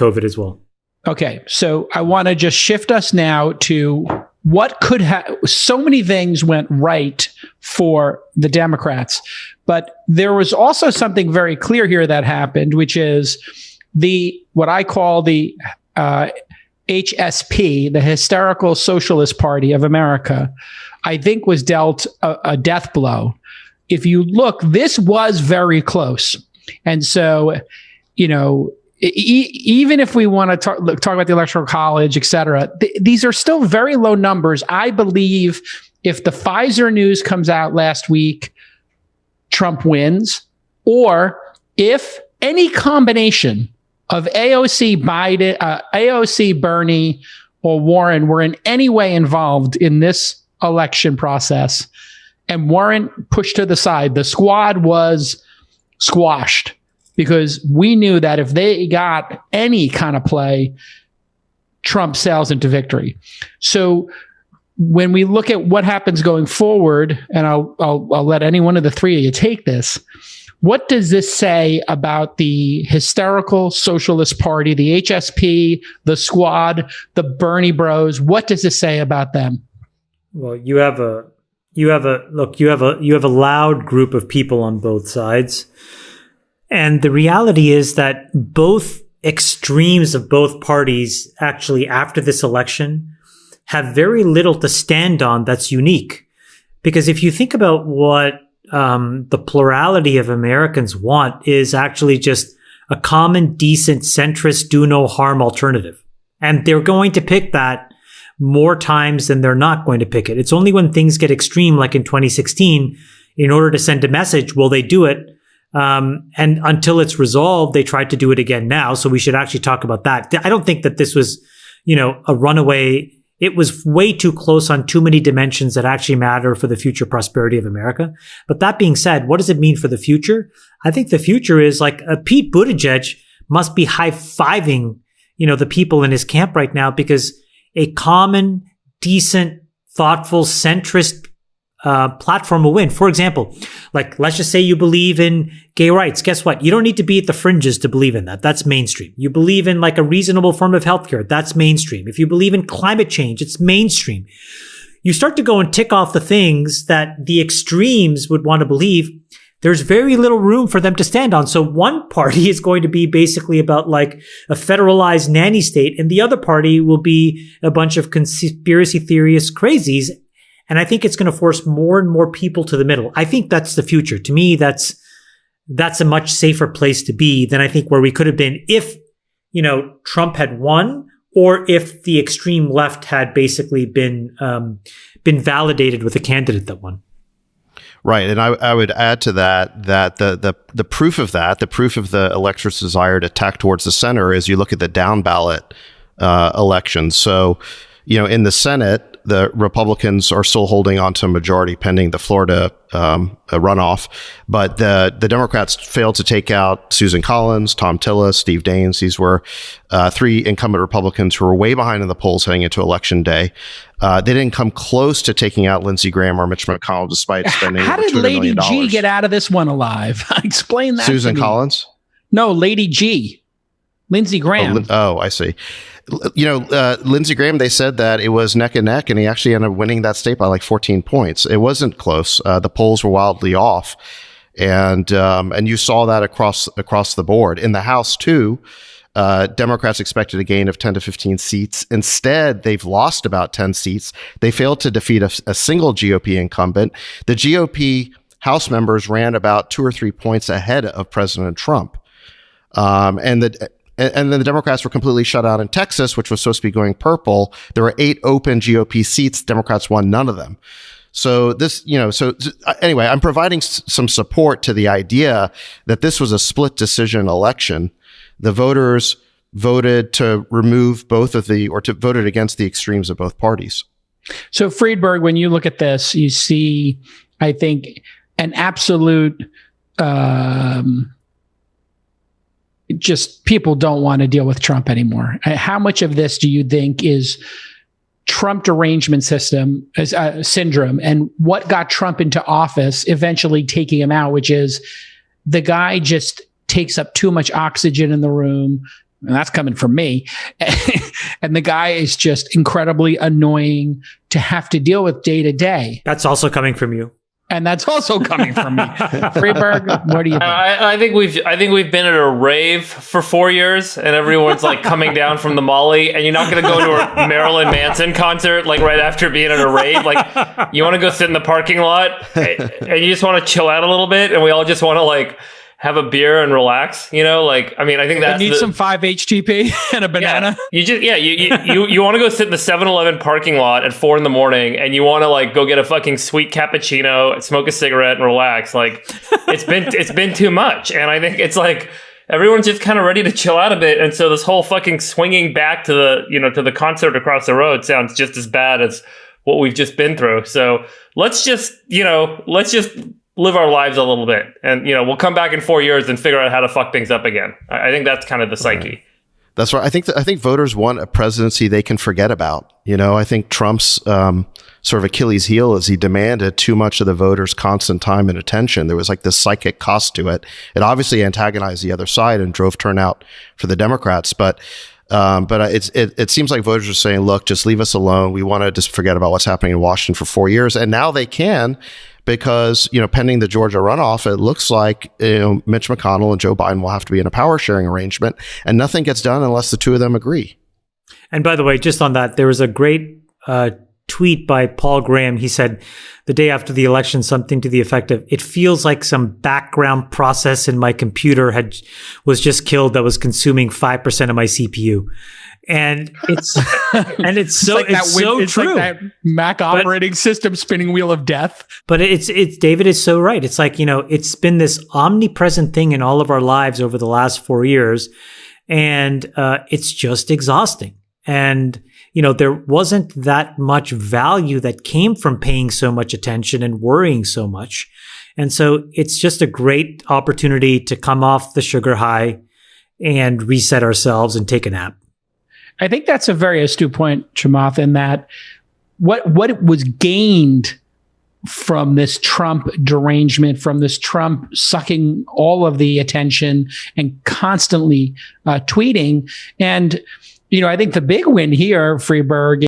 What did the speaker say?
COVID as well. Okay, so I want to just shift us now to what could have. So many things went right for the Democrats, but there was also something very clear here that happened, which is what I call the HSP, the Hysterical Socialist Party of America, I think was dealt a death blow. If you look, this was very close. And so, even if we want to talk about the Electoral College, et cetera, these are still very low numbers. I believe if the Pfizer news comes out last week, Trump wins, or if any combination of AOC, Biden, AOC, Bernie, or Warren were in any way involved in this election process, and Warren pushed to the side, the squad was squashed, because we knew that if they got any kind of play, Trump sails into victory. So when we look at what happens going forward, and I'll let any one of the three of you take this, what does this say about the Hysterical Socialist Party, the HSP, the squad, the Bernie Bros? What does this say about them? Well, you have a loud group of people on both sides. And the reality is that both extremes of both parties actually after this election have very little to stand on that's unique. Because if you think about what the plurality of Americans want is actually just a common, decent, centrist, do no harm alternative. And they're going to pick that more times than they're not going to pick it. It's only when things get extreme, like in 2016, in order to send a message, will they do it? And until it's resolved, they tried to do it again now. So we should actually talk about that. I don't think that this was, a runaway. It was way too close on too many dimensions that actually matter for the future prosperity of America. But that being said, what does it mean for the future? I think the future is like Pete Buttigieg must be high-fiving, the people in his camp right now, because a common, decent, thoughtful, centrist platform will win. For example, like let's just say you believe in gay rights. Guess what? You don't need to be at the fringes to believe in that. That's mainstream. You believe in like a reasonable form of healthcare. That's mainstream. If you believe in climate change, it's mainstream. You start to go and tick off the things that the extremes would want to believe. There's very little room for them to stand on. So one party is going to be basically about like a federalized nanny state, and the other party will be a bunch of conspiracy theorist crazies. And I think it's going to force more and more people to the middle. I think that's the future. To me, that's a much safer place to be than I think where we could have been if, Trump had won, or if the extreme left had basically been validated with a candidate that won. Right. And I would add to that the proof of that, the proof of the electorate's desire to tack towards the center is you look at the down ballot elections. So, in the Senate, the Republicans are still holding on to a majority pending the Florida runoff, but the Democrats failed to take out Susan Collins, Tom Tillis, Steve Daines. These were three incumbent Republicans who were way behind in the polls heading into Election Day. They didn't come close to taking out Lindsey Graham or Mitch McConnell, despite spending How did Lady G get out of this one alive? Explain that. Susan Collins? No, Lady G. Lindsey Graham. Oh, I see. Lindsey Graham, they said that it was neck and neck, and he actually ended up winning that state by like 14 points. It wasn't close. The polls were wildly off. And you saw that across the board. In the House, too, Democrats expected a gain of 10 to 15 seats. Instead, they've lost about 10 seats. They failed to defeat a single GOP incumbent. The GOP House members ran about 2 or 3 points ahead of President Trump. And then the Democrats were completely shut out in Texas, which was supposed to be going purple. There were 8 open GOP seats. Democrats won none of them. So anyway, I'm providing some support to the idea that this was a split decision election. The voters voted to remove voted against the extremes of both parties. So Friedberg, when you look at this, you see, I think, an absolute, just people don't want to deal with Trump anymore. How much of this do you think is Trump derangement syndrome, and what got Trump into office, eventually taking him out, which is the guy just takes up too much oxygen in the room, and that's coming from me. And the guy is just incredibly annoying to have to deal with day to day. That's also coming from you. And that's also coming from me. Friedberg, what do you think? I think we've been at a rave for 4 years, and everyone's like coming down from the Molly, and you're not going to go to a Marilyn Manson concert like right after being at a rave. Like, you want to go sit in the parking lot, and you just want to chill out a little bit, and we all just want to like have a beer and relax, like, I mean, I think that's need some 5-HTP and a banana. Yeah, you want to go sit in the 7-Eleven parking lot at 4 a.m. and you want to like go get a fucking sweet cappuccino, smoke a cigarette and relax. Like, it's been too much. And I think it's like, everyone's just kind of ready to chill out a bit. And so this whole fucking swinging back to the concert across the road sounds just as bad as what we've just been through. So let's just live our lives a little bit, and we'll come back in 4 years and figure out how to fuck things up again. I think that's kind of the psyche. Right. That's right. I think voters want a presidency they can forget about. I think Trump's sort of Achilles heel is he demanded too much of the voters' constant time and attention. There was like this psychic cost to it. It obviously antagonized the other side and drove turnout for the Democrats, but it seems like voters are saying, look, just leave us alone. We want to just forget about what's happening in Washington for 4 years. And now they can, because, pending the Georgia runoff, it looks like, Mitch McConnell and Joe Biden will have to be in a power sharing arrangement, and nothing gets done unless the two of them agree. And by the way, just on that, there was a great tweet by Paul Graham. He said the day after the election, something to the effect of, it feels like some background process in my computer was just killed that was consuming 5% of my CPU. And it's so true. Like that Mac operating system spinning wheel of death. But it's David is so right. It's like, it's been this omnipresent thing in all of our lives over the last 4 years, and it's just exhausting. And there wasn't that much value that came from paying so much attention and worrying so much. And so it's just a great opportunity to come off the sugar high and reset ourselves and take a nap. I think that's a very astute point, Chamath, in that what was gained from this Trump derangement, from this Trump sucking all of the attention and constantly tweeting. And, I think the big win here, Friedberg,